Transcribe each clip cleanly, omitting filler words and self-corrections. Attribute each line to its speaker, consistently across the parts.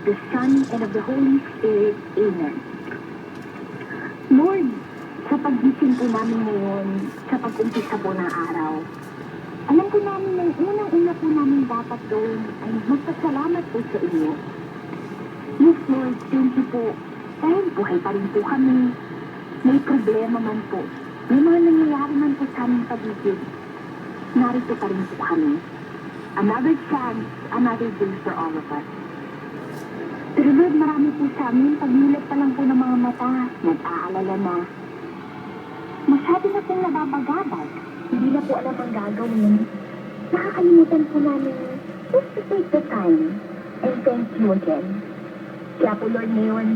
Speaker 1: the Son, and of the Holy Spirit. Amen. Lord, sa paggising po namin ngayon, sa pag-umpisa po ng araw, alam ko namin na unang-una po namin dapat gawin ay magpasalamat po sa inyo. Yes, Lord, thank you po. Dahil buhay pa rin po kami. May problema man po. May mga nangyayari man po sa aming paligid. Narito pa rin po kami. Another chance, another day for all of us. Pero Lord, marami po sa amin, pagmulat pa lang po ng mga mata, nag-aalala na. Masyado na pong nababagabag. Hindi na po alam ang gagawin. Nakakalimutan po namin just to take the time and thank you again. Kaya po Lord, ngayon,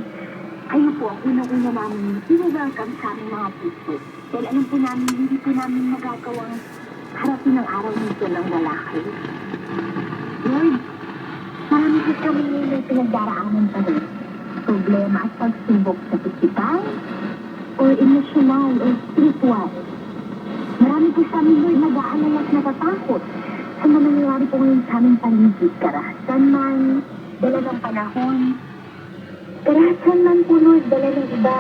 Speaker 1: kayo po ang unang-una namin i-welcome sa aming mga puso. Dahil alam po namin, hindi po namin magagawang harapin ang araw nito ng wala kayo. Lord, marami po kami ngayon pinagdaraanan pa rin. Problema at pagsubok sa physical or emotional or spiritual. Marami po sa amin, Lord, nag-aalala at natatakot sa mga nangyayari po ngayon sa aming paligid. Karahasan man, dala ng panahon. Karahasan man po, Lord, dala ng iba.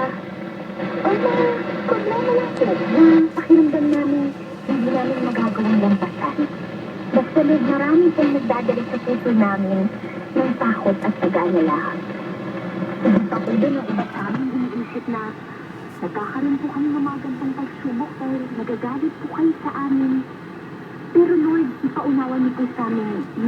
Speaker 1: O mga problema lang po na pakiramdam namin hindi namin magagawang lampasan. Basta Lord, marami pong nagdadala sa puso namin ng takot at pag-aalala. Sabi pa po doon ang iba sa amin iniisip na nagkakaroon po kami ng mga gantong pagsubok dahil nagagalit po kayo sa amin. Pero Lord, ipaunawa niyo po sa amin